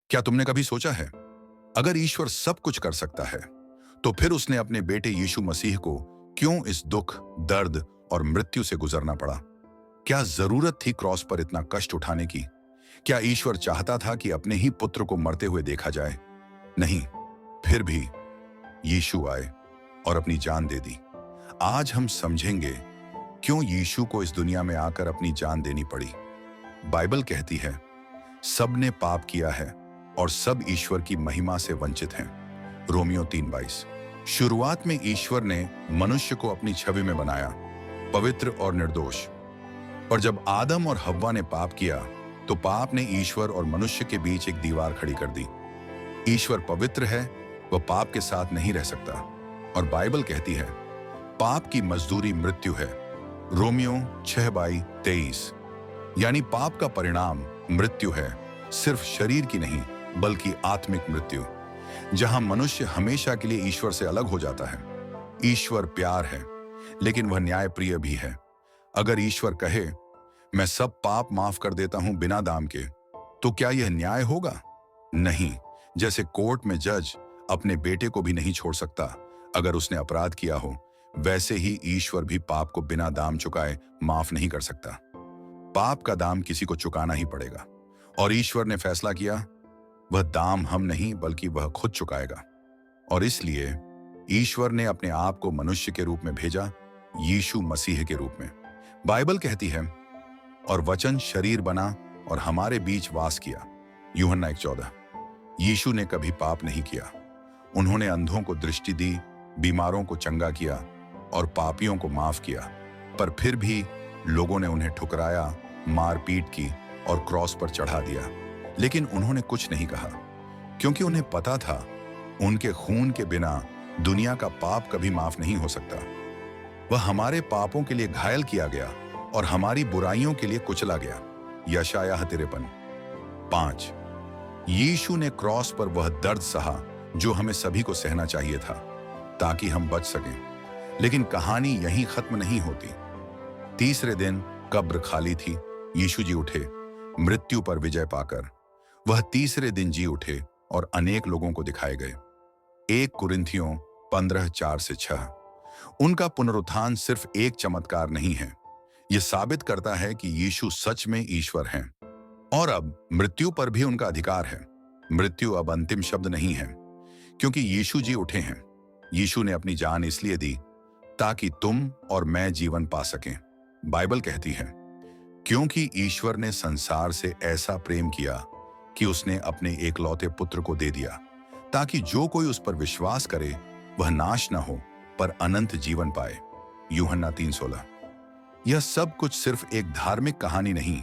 क्या तुमने कभी सोचा है, अगर ईश्वर सब कुछ कर सकता है, तो फिर उसने अपने बेटे यीशु मसीह को क्यों इस दुख, दर्द और मृत्यु से गुजरना पड़ा? क्या जरूरत थी क्रॉस पर इतना कष्ट उठाने की? क्या ईश्वर चाहता था कि अपने ही पुत्र को मरते हुए देखा जाए? नहीं। फिर भी यीशु आए और अपनी जान दे दी। आज हम समझेंगे क्यों यीशु को इस दुनिया में आकर अपनी जान देनी पड़ी। बाइबल कहती है, सब ने पाप किया है और सब ईश्वर की महिमा से वंचित हैं। रोमियो 3:22। शुरुआत में ईश्वर ने मनुष्य को अपनी छवि में बनाया, पवित्र और निर्दोष। पर जब आदम और हव्वा ने पाप किया, तो पाप ने ईश्वर और मनुष्य के बीच एक दीवार खड़ी कर दी। ईश्वर पवित्र है, वह पाप के साथ नहीं रह सकता। और बाइबल कहती है, पाप की मजदूरी मृत्यु है। रोमियो 6:23। यानी पाप का परिणाम मृत्यु है, सिर्फ शरीर की नहीं बल्कि आत्मिक मृत्यु, जहां मनुष्य हमेशा के लिए ईश्वर से अलग हो जाता है। ईश्वर प्यार है, लेकिन वह न्यायप्रिय भी है। अगर ईश्वर कहे, मैं सब पाप माफ कर देता हूं बिना दाम के, तो क्या यह न्याय होगा? नहीं। जैसे कोर्ट में जज अपने बेटे को भी नहीं छोड़ सकता अगर उसने अपराध किया हो, वैसे ही ईश्वर भी पाप को बिना दाम चुकाए माफ नहीं कर सकता। पाप का दाम किसी को चुकाना ही पड़ेगा, और ईश्वर ने फैसला किया, वह दाम हम नहीं बल्कि वह खुद चुकाएगा। और इसलिए ईश्वर ने अपने आप को मनुष्य के रूप में भेजा, यीशु मसीह के रूप में। बाइबल कहती है, और वचन शरीर बना और हमारे बीच वास किया। यूहन्ना 1:14। यीशु ने कभी पाप नहीं किया। उन्होंने अंधों को दृष्टि दी, बीमारों को चंगा किया और पापियों को माफ किया। पर फिर भी लोगों ने उन्हें ठुकराया, मारपीट की और क्रॉस पर चढ़ा दिया। लेकिन उन्होंने कुछ नहीं कहा, क्योंकि उन्हें पता था उनके खून के बिना दुनिया का पाप कभी माफ नहीं हो सकता। वह हमारे पापों के लिए घायल किया गया और हमारी बुराइयों के लिए कुचला गया। यशायाह 53:5। यीशु ने क्रॉस पर वह दर्द सहा जो हमें सभी को सहना चाहिए था, ताकि हम बच सकें। लेकिन कहानी यहीं खत्म नहीं होती। तीसरे दिन कब्र खाली थी। यीशु जी उठे, मृत्यु पर विजय पाकर। वह तीसरे दिन जी उठे और अनेक लोगों को दिखाए गए। 1 कुरिन्थियों 15:4-6। उनका पुनरुत्थान सिर्फ एक चमत्कार नहीं है, यह साबित करता है कि यीशु सच में ईश्वर हैं। और अब मृत्यु पर भी उनका अधिकार है। मृत्यु अब अंतिम शब्द नहीं है, क्योंकि यीशु जी उठे हैं। यीशु ने अपनी जान इसलिए दी ताकि तुम और मैं जीवन पा सकें। बाइबल कहती है, क्योंकि ईश्वर ने संसार से ऐसा प्रेम किया कि उसने अपने एकलौते पुत्र को दे दिया, ताकि जो कोई उस पर विश्वास करे वह नाश न हो पर अनंत जीवन पाए। यूहन्ना 3:16। यह सब कुछ सिर्फ एक धार्मिक कहानी नहीं,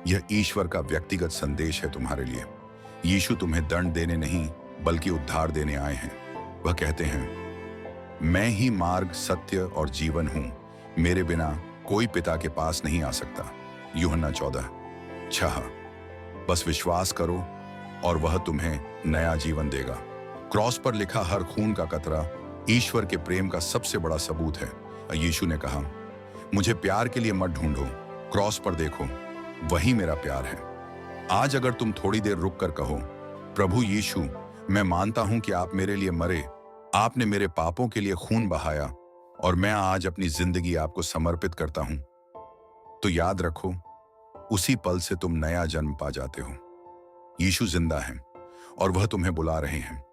यह ईश्वर का व्यक्तिगत संदेश है तुम्हारे लिए। यीशु तुम्हें दंड देने नहीं बल्कि उद्धार देने आए हैं। वह कहते हैं, मैं ही मार्ग, सत्य और जीवन हूं, मेरे बिना कोई पिता के पास नहीं आ सकता। यूहन्ना 14:6। बस विश्वास करो और वह तुम्हें नया जीवन देगा। क्रॉस पर लिखा हर खून का कतरा ईश्वर के प्रेम का सबसे बड़ा सबूत है। यीशु ने कहा, मुझे प्यार के लिए मत ढूंढो, क्रॉस पर देखो, वही मेरा प्यार है। आज अगर तुम थोड़ी देर रुक कर कहो, प्रभु यीशु, मैं मानता हूं कि आप मेरे लिए मरे, आपने मेरे पापों के लिए खून बहाया और मैं आज अपनी जिंदगी आपको समर्पित करता हूं, तो याद रखो, उसी पल से तुम नया जन्म पा जाते हो। यीशु जिंदा है और वह तुम्हें बुला रहे हैं।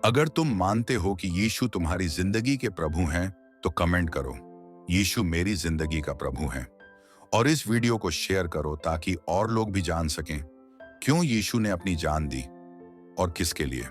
अगर तुम मानते हो कि यीशु तुम्हारी जिंदगी के प्रभु हैं, तो कमेंट करो, यीशु मेरी जिंदगी का प्रभु है। और इस वीडियो को शेयर करो ताकि और लोग भी जान सकें क्यों यीशु ने अपनी जान दी और किसके लिए।